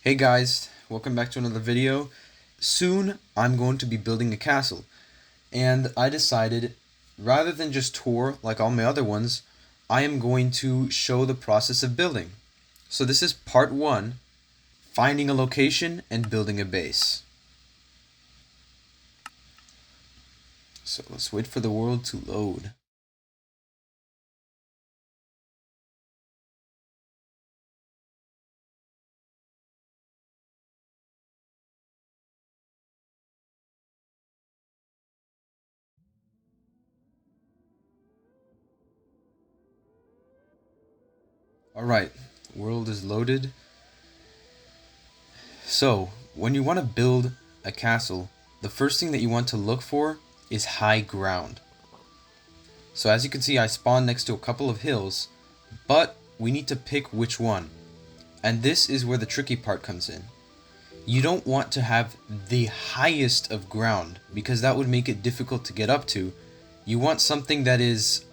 Hey guys, welcome back to another video. Soon I'm going to be building a castle, and I decided rather than just tour like all my other ones, I am going to show the process of building. So this is part 1, finding a location and building a base. So let's wait for the world to load. Alright, world is loaded. So, when you want to build a castle, the first thing that you want to look for is high ground. So as you can see, I spawned next to a couple of hills, but we need to pick which one. And this is where the tricky part comes in. You don't want to have the highest of ground, because that would make it difficult to get up to. You want something that is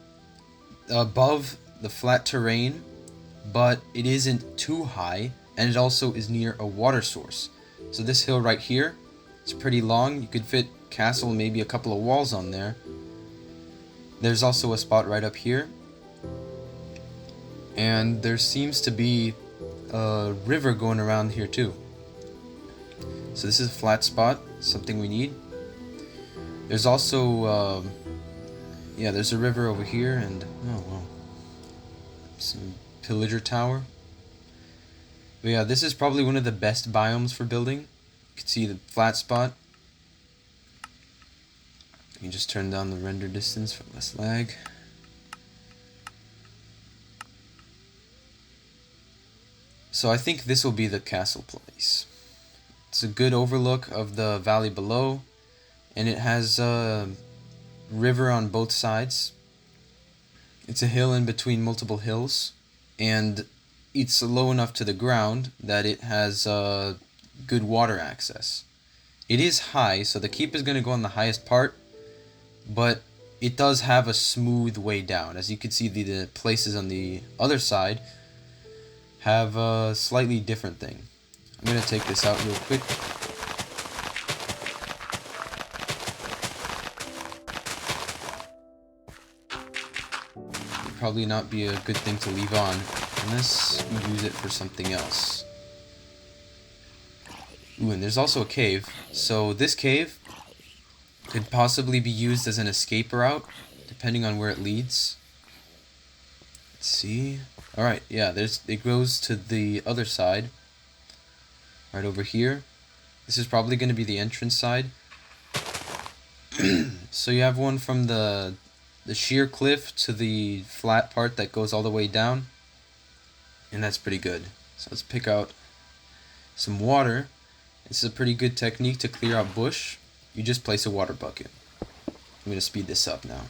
above the flat terrain, but it isn't too high, and it also is near a water source. So this hill right here, it's pretty long. You could fit castle, maybe a couple of walls on there. There's also a spot right up here, and there seems to be a river going around here too. So this is a flat spot, something we need. There's also there's a river over here, and some pillager tower. But yeah, this is probably one of the best biomes for building. You can see the flat spot. You can just turn down the render distance for less lag. So I think this will be the castle place. It's a good overlook of the valley below, and it has a river on both sides. It's a hill in between multiple hills, and it's low enough to the ground that it has good water access. It is high, so the keep is going to go on the highest part, but it does have a smooth way down. As you can see, the places on the other side have a slightly different thing. I'm going to take this out real quick. Would probably not be a good thing to leave on unless you use it for something else. Ooh, and there's also a cave. So this cave could possibly be used as an escape route, depending on where it leads. Let's see. Alright, yeah, it goes to the other side. Right over here. This is probably going to be the entrance side. So you have one from the sheer cliff to the flat part that goes all the way down. And that's pretty good. So let's pick out some water. This is a pretty good technique to clear out bush. You just place a water bucket. I'm going to speed this up now.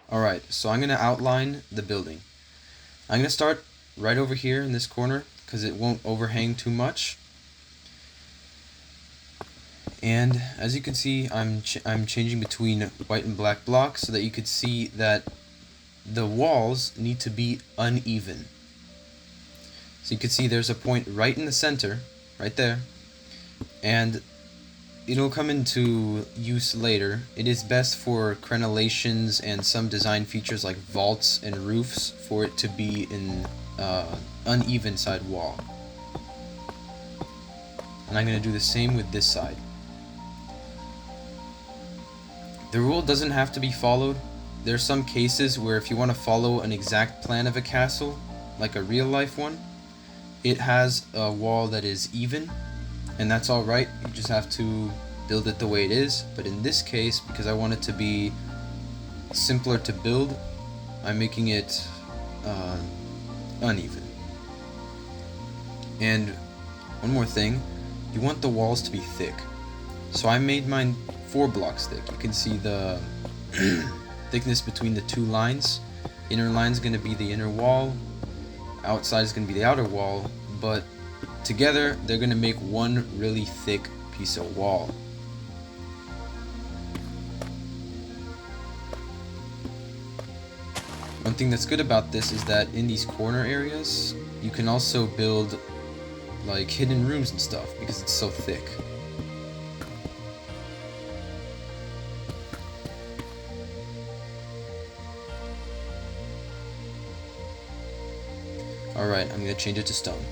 Alright, so I'm going to outline the building. I'm going to start right over here in this corner because it won't overhang too much. And as you can see, I'm changing between white and black blocks so that you could see that the walls need to be uneven. So you can see there's a point right in the center, right there, and it'll come into use later. It is best for crenellations and some design features like vaults and roofs for it to be in uneven side wall. And I'm going to do the same with this side. The rule doesn't have to be followed. There are some cases where if you want to follow an exact plan of a castle, like a real life one, it has a wall that is even, and that's alright. You just have to build it the way it is. But in this case, because I want it to be simpler to build, I'm making it uneven. And one more thing, you want the walls to be thick. So I made mine 4 blocks thick. You can see the thickness between the two lines. Inner line is going to be the inner wall, outside is going to be the outer wall, but together they're going to make one really thick piece of wall. One thing that's good about this is that in these corner areas you can also build like hidden rooms and stuff because it's so thick. Alright, I'm going to change it to stone.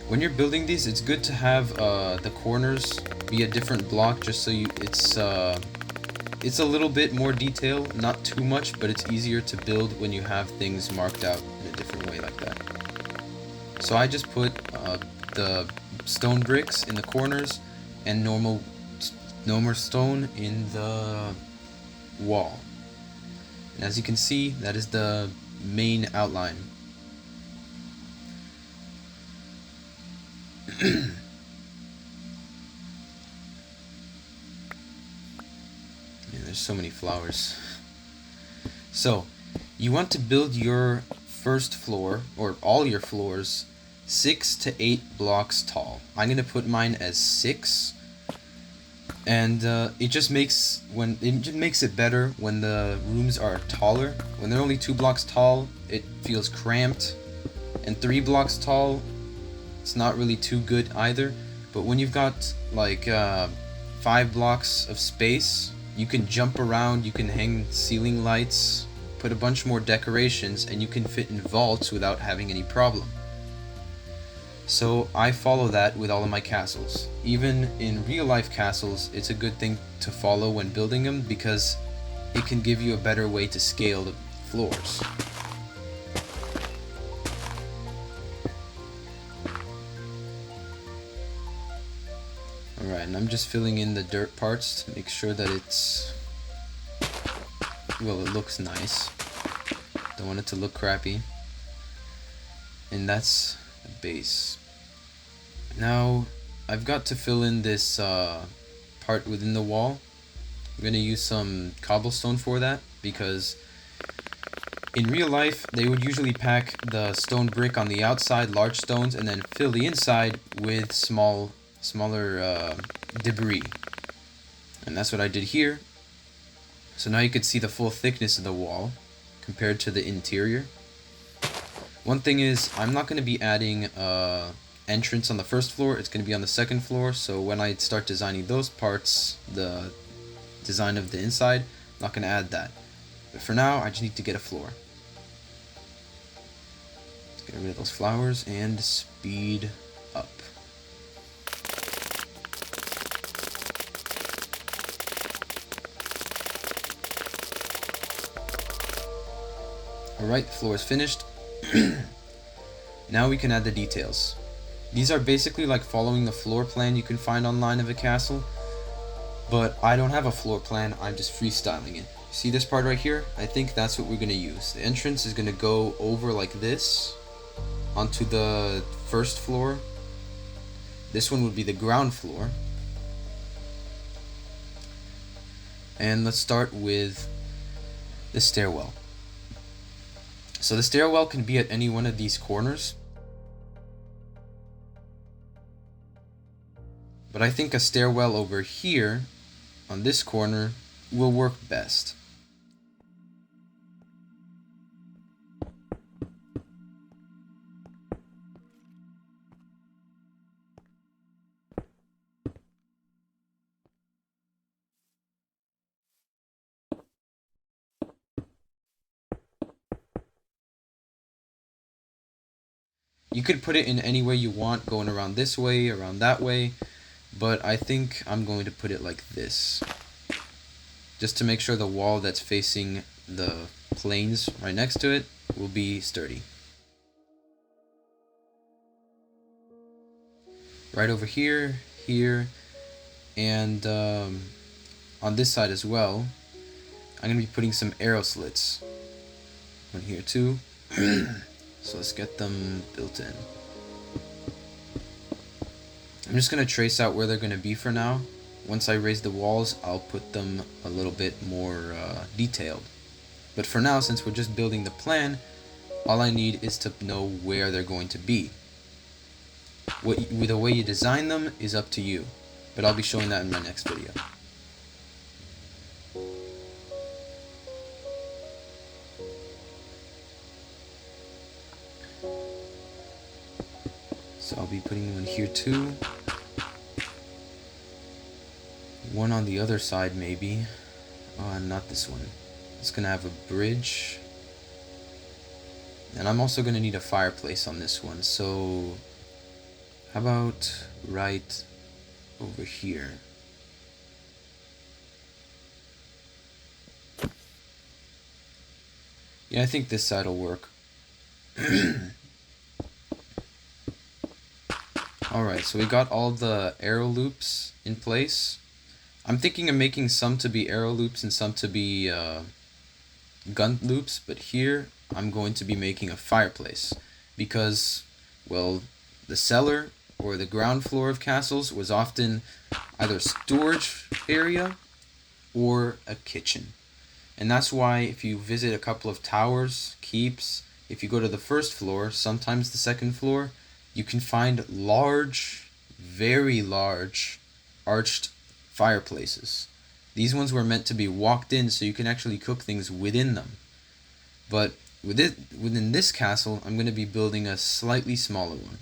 When you're building these, it's good to have the corners be a different block just so it's a little bit more detail, not too much, but it's easier to build when you have things marked out in a different way like that. So I just put the stone bricks in the corners and normal stone in the wall. And as you can see, that is the main outline. Yeah, there's so many flowers. So, you want to build your first floor, or all your floors, 6 to 8 blocks tall. I'm going to put mine as 6. And it just makes it better when the rooms are taller. When they're only 2 blocks tall, it feels cramped, and 3 blocks tall, it's not really too good either. But when you've got like 5 blocks of space, you can jump around, you can hang ceiling lights, put a bunch more decorations, and you can fit in vaults without having any problem. So I follow that with all of my castles. Even in real life castles, it's a good thing to follow when building them because it can give you a better way to scale the floors. Alright, and I'm just filling in the dirt parts to make sure that it looks nice. Don't want it to look crappy. And that's the base. Now I've got to fill in this part within the wall. I'm going to use some cobblestone for that because in real life they would usually pack the stone brick on the outside, large stones, and then fill the inside with smaller debris. And that's what I did here. So now you can see the full thickness of the wall compared to the interior. One thing is, I'm not going to be adding entrance on the first floor, it's going to be on the second floor, so when I start designing those parts, the design of the inside, I'm not going to add that. But for now, I just need to get a floor. Let's get rid of those flowers and speed up. Alright, the floor is finished. Now we can add the details. These are basically like following the floor plan you can find online of a castle, but I don't have a floor plan, I'm just freestyling it. See this part right here? I think that's what we're going to use. The entrance is going to go over like this onto the first floor. This one would be the ground floor. And let's start with the stairwell. So the stairwell can be at any one of these corners. But I think a stairwell over here, on this corner, will work best. You could put it in any way you want, going around this way, around that way. But I think I'm going to put it like this, just to make sure the wall that's facing the planes right next to it will be sturdy. Right over here, here, and on this side as well, I'm going to be putting some arrow slits. One here too. So let's get them built in. I'm just going to trace out where they're going to be for now, once I raise the walls, I'll put them a little bit more detailed. But for now, since we're just building the plan, all I need is to know where they're going to be. The way you design them is up to you, but I'll be showing that in my next video. So I'll be putting one here too. One on the other side maybe. Not this one. It's gonna have a bridge. And I'm also gonna need a fireplace on this one, so how about right over here? Yeah, I think this side will work. Alright, so we got all the arrow loops in place. I'm thinking of making some to be arrow loops and some to be gun loops, but here I'm going to be making a fireplace because, well, the cellar or the ground floor of castles was often either a storage area or a kitchen. And that's why if you visit a couple of towers, keeps, if you go to the first floor, sometimes the second floor, you can find large, very large, arched fireplaces. These ones were meant to be walked in so you can actually cook things within them. But within this castle, I'm going to be building a slightly smaller one.